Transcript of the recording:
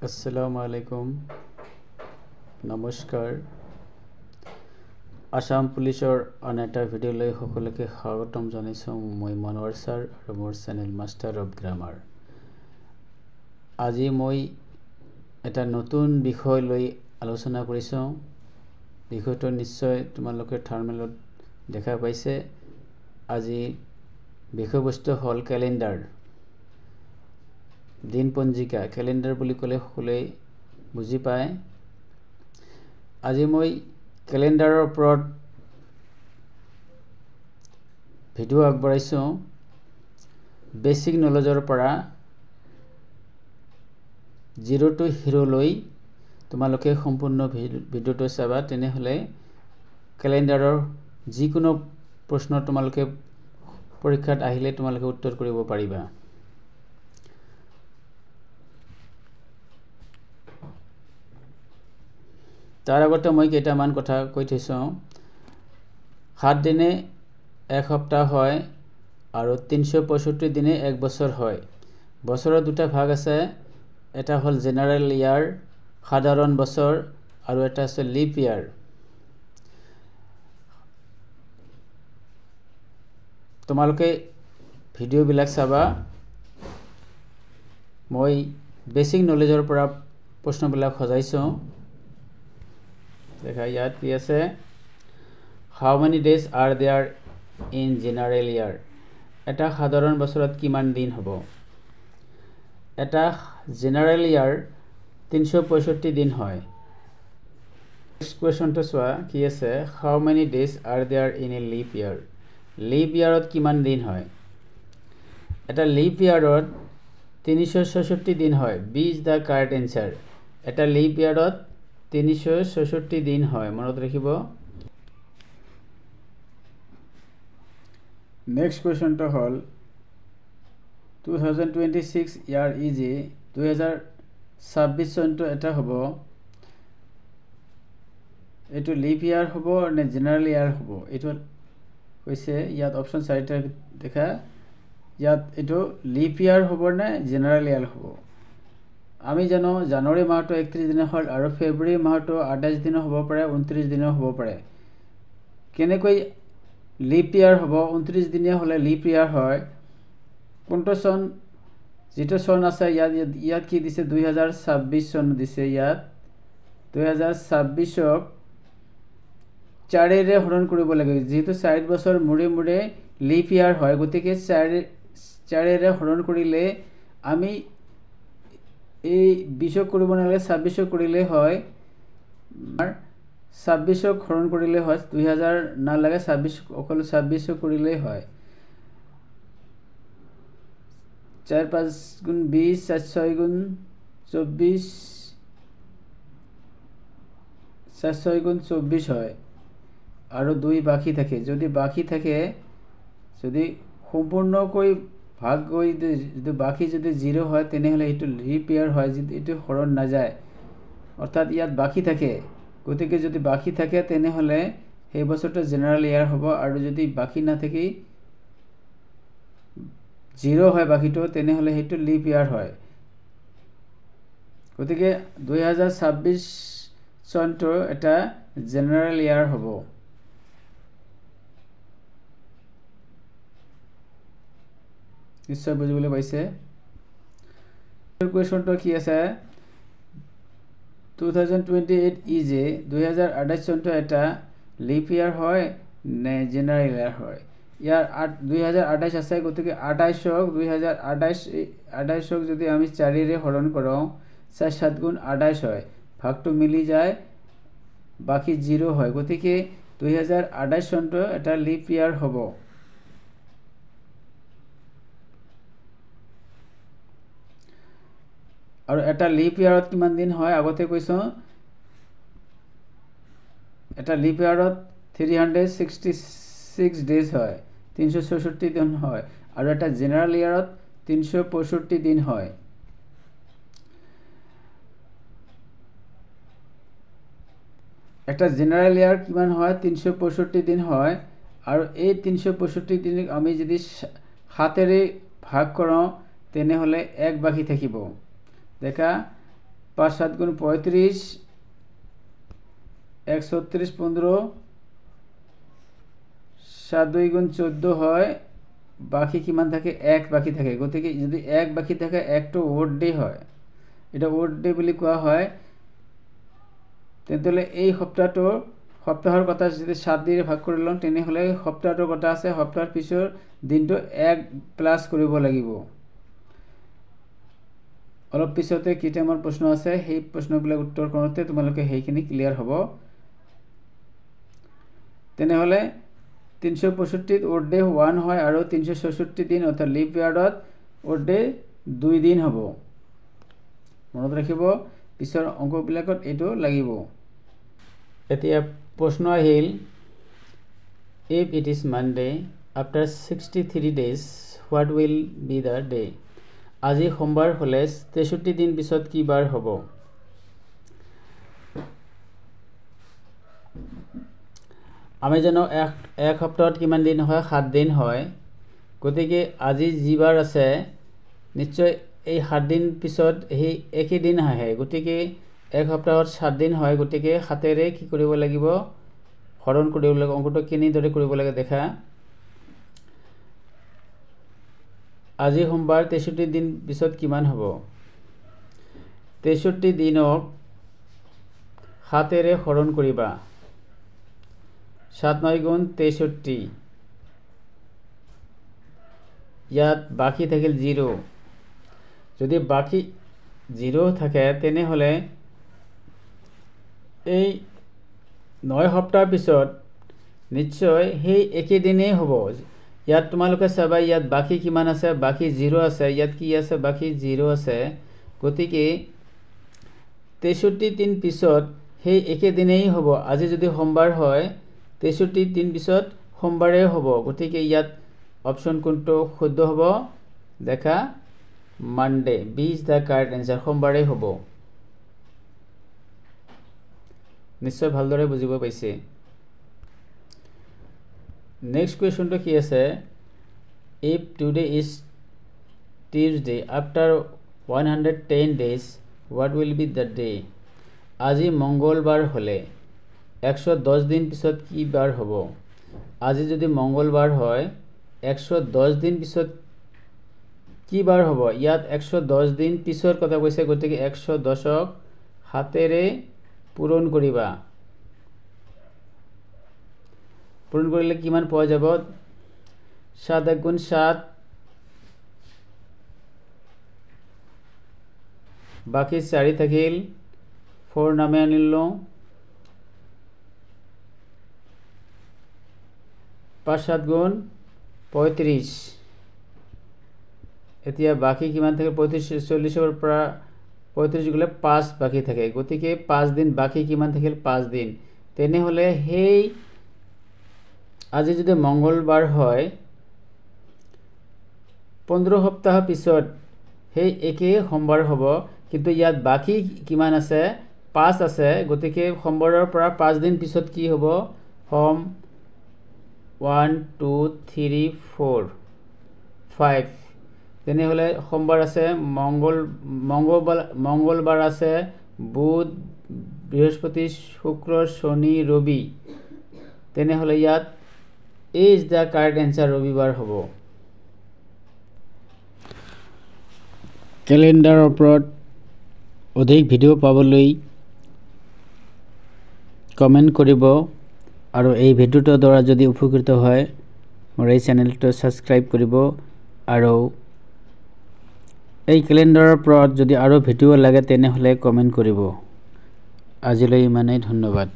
আসসালামু আলাইকুম নমস্কাৰ আসাম পুলিচৰ আন এটা ভিডিঅ'লৈ সকলোকে স্বাগতম জনাইছোঁ মই মনোৱাৰ ছাৰ আৰু মোৰ চেনেল মাষ্টাৰ অফ গ্ৰামাৰ আজি মই এটা নতুন বিষয় লৈ আলোচনা কৰিছোঁ বিষয়টো নিশ্চয় তোমালোকে থাম্বনেইলত দেখা পাইছে আজি বিষয়বস্তু হ'ল ক্যালেন্ডাৰ दिन पंजिका कैलेंडार বুলি ক'লে সকলোৱে বুজি পায় আজি মই ক্যালেন্ডাৰৰ ওপৰত ভিডিও আগবঢ়াইছোঁ বেসিক নলেজৰ পৰা জিৰো টু হিৰো লৈ তোমালোকে সম্পূৰ্ণ ভিডিওটো চাবা তেনেহলে ক্যালেন্ডাৰৰ যিকোনো প্ৰশ্ন তোমালোকে পৰীক্ষাত আহিলে তোমালোকে উত্তৰ কৰিব পাৰিবা तार आगते मैं केटामान कथा কৈ থৈছো 7 दिने एक सप्ताह হয় আৰু 365 दिने एक বছৰ হয় বছৰৰ দুটা ভাগ আছে এটা হল জেনাৰেল ইয়াৰ সাধাৰণ বছৰ আৰু এটা আছে লিপ ইয়াৰ তোমালোকে ভিডিও বিলাক চাবা মই বেসিক নলেজৰ পৰা প্ৰশ্ন বিলাক সজাইছো देखा याद की আছে how many days are there in general year এটা সাধারণ বছৰত কিমান দিন হ'ব এটা জেনাৰেল ইয়াৰ 365 দিন হয় নেক্সট কোৱেশ্চনটো চোৱা কি আছে how many days are there in a leap year leap yearত কিমান দিন হয় এটা leap yearত 366 দিন হয় b is the correct answer এটা leap yearত 366 दिन হয় মনত ৰাখিব নেক্সট কোৱেশ্চনটো হল 2026 ইয়াৰ ইজি 2026 চনটো এটা হ'ব এটো লিপ ইয়াৰ হ'ব নে জেনাৰেল ইয়াৰ হ'ব এটো কৈছে ইয়াত অপচন চাৰিটা দেখা ইয়াত এটো লিপ ইয়াৰ হ'ব নে জেনাৰেল ইয়াৰ হ'ব আমি জানো জানুৱাৰী মাহটো 31 দিন হল আৰু ফেব্ৰুৱাৰী মাহটো 28 দিন হ'ব পাৰে 29 দিন হ'ব পাৰে কেনেকৈ লিপ ইয়াৰ হ'ব 29 দিনীয়া হলে লিপ ইয়াৰ হয় কোনটো সন যেটো সন আছে ইয়াত কি দিছে 2026 সন দিছে ইয়াত 2026ক 4 ৰে হৰণ কৰিব লাগে যেটো 4 বছৰ মুৰে মুৰে লিপ ইয়াৰ হয় গতিকে 4 ৰে হৰণ কৰিলে আমি এই 20 কৰিব নালাগে 26 কৰিলে হয় আৰ 26 হৰণ কৰিলে হয় 2000 না লাগে 26 অকল 26 কৰিলে হয় 4 5 গুণ 20 7 6 গুণ 24 7 6 গুণ 24 হয় আৰু 2 বাকি থাকে যদি বাকি থাকে যদি সম্পূৰ্ণকৈ ভাগ গৈ যদি বাকি যদি 0 হয় তেনেহলে এটো লিপ ইয়ার হয় যদি এটো হৰণ না যায় অৰ্থাৎ ইয়াত বাকি থাকে গতিকে যদি বাকি থাকে তেনেহলে এই বছৰটো জেনাৰেল ইয়াৰ হ'ব আৰু যদি বাকি না থাকে 0 হয় বাকিটো তেনেহলে এটো লিপ ইয়ার হয় গতিকে 2026 চনটো এটা জেনারেল ইয়ার হ'ব নিশ্চয় বুজিবলৈ পাইছে কোৱেশ্চনটো কি আছে 2028 ইজে 2028 চনটো এটা লিপ ইয়াৰ হয় নে জেনাৰেল ইয়াৰ হয় ইয়াৰ 2028 আছে গতিকে 28ক 2028ক যদি আমি 4 ৰে হৰণ কৰো 4 7 গুণ 28 হয় ভাগটো মিলি যায় বাকি 0 হয় গতিকে 2028 চনটো এটা লিপ ইয়ার হ'ব আৰু এটা লিপ ইয়াৰত কিমান দিন হয় আগতে কৈছো এটা লিপ ইয়াৰত 366 ডেজ হয় 366 দিন হয় আৰু এটা জেনাৰেল ইয়াৰত 365 দিন হয় একটা জেনাৰেল ইয়াৰ কিমান হয় 365 দিন হয় আৰু এই 365 দিনক আমি যদি 7 ৰে ভাগ কৰোঁ তেনেহলে 1 বাকি থাকিব দেখা 5 7 গুণ 35 1 36 15 7 2 গুণ 14 হয় বাকি কিমান থাকে 1 বাকি থাকে গতিকে যদি 1 বাকি থাকে 1 টো ওড ডে হয় এটা ওড ডে বুলি কোৱা হয় তেতিয়ালে এই সপ্তাহৰ কথা যদি 7 দিনে ভাগ কৰি লওঁ তেনেহলে সপ্তাহৰ কথা আছে সপ্তাহৰ পিছৰ দিনটো 1 প্লাস কৰিব লাগিব অলপ পিছতে কিটামৰ প্ৰশ্ন আছে সেই প্ৰশ্নবিলাক উত্তৰ কৰোতে তোমালোকে হেইখিনি ক্লিয়াৰ হ'ব তেনেহলে 365 ওড ডে 1 হয় আৰু 366 দিন অৰ্থাৎ লিপ ইয়াৰত ওড ডে 2 দিন হ'ব মনত ৰাখিব পিছৰ অংকবিলাকত এটো লাগিব এতিয়া প্ৰশ্ন আহিল if it is Monday after 63 days what will be the day আজি সোমবাৰ হলে 63 দিন পিছত কি বাৰ হ'ব আমি জানো এক সপ্তাহত কিমান দিন হয় 7 দিন হয় গতিকে আজি যি বাৰ আছে নিশ্চয় এই 7 দিন পিছত এই একে দিন আহে গতিকে এক সপ্তাহত 7 দিন হয় গতিকে হাতেৰে কি কৰিব লাগিব হৰণ কৰিব লাগিব অংকটো কিনি দৰে কৰিব লাগে দেখা আজি সোমবাৰ 63 দিন পিছত কিমান হ'ব 63 দিনক হাতেৰে হৰণ কৰিবা 7 9 গুণ 63 ইয়াত বাকি থাকিল 0 যদি বাকি 0 থাকে তেনেহলে এই 9 সপ্তাহ পিছত নিশ্চয় সেই একে দিনেই হ'ব ইয়াত তোমালোকে চাবা ইয়াত বাকি কিমান আছে বাকি 0 আছে ইয়াত কি আছে বাকি 0 আছে গতিকে 63 দিন পিছত সেই একে দিনেই হ'ব আজি যদি সোমবাৰ হয় 63 দিন পিছত সোমবাৰে হ'ব গতিকে ইয়াত অপচন কোনটো শুদ্ধ হ'ব দেখা Monday B is the correct answer সোমবাৰে হ'ব নিশ্চয় ভালদৰে বুজিব পাইছে নেক্সট কোৱেশ্চনটো কি আছে if today is Tuesday after 110 days what will be the day আজি মঙ্গলবার হলে 110 দিন পিছত কি বাৰ হ'ব আজি যদি মঙ্গলবাৰ হয় 110 দিন পিছত কি বাৰ হ'ব ইয়াত 110 দিন পিছৰ কথা কৈছে গতিকে 110ক হাতেৰে পূৰণ কৰিবা পূৰণ কৰিলে কিমান পোৱা যাব 7 গুণ 7 বাকি 4 থাকিল 4 নামে আনিলো 5 7 গুণ 35 এতিয়া বাকি কিমান থাকে 35 40 ৰ পৰা 35 গলে 5 বাকি থাকে গতিকে 5 দিন বাকি কিমান থাকিল 5 দিন তেনেহলে হেই আজি যদি মঙ্গলবার হয় 15 সপ্তাহ পিছত হেই একে সোমবাৰ হ'ব কিন্তু ইয়াত বাকি কিমান আছে 5 আছে গতিকে সোমবাৰৰ পৰা 5 দিন পিছত কি হ'ব হোম 1 2 3 4 5 তেনেহলে সোমবাৰ আছে মঙ্গলবাৰ আছে বুধ বৃহস্পতি শুক্ৰ শনি ৰবি তেনেহলে ইয়াত is the correct answer ৰবিবাৰ হ'ব ক্যালেন্ডাৰৰ ওপৰত অধিক ভিডিও পাবলৈ কমেন্ট কৰিব আৰু এই ভিডিওটোৰ দ্বাৰা যদি উপকৃত হয় মোৰ এই চেনেলটো সাবস্ক্ৰাইব কৰিব আৰু এই ক্যালেন্ডাৰৰ ওপৰত যদি আৰু ভিডিও লাগে তেনেহলে কমেন্ট কৰিব আজিলৈ ইমানেই ধন্যবাদ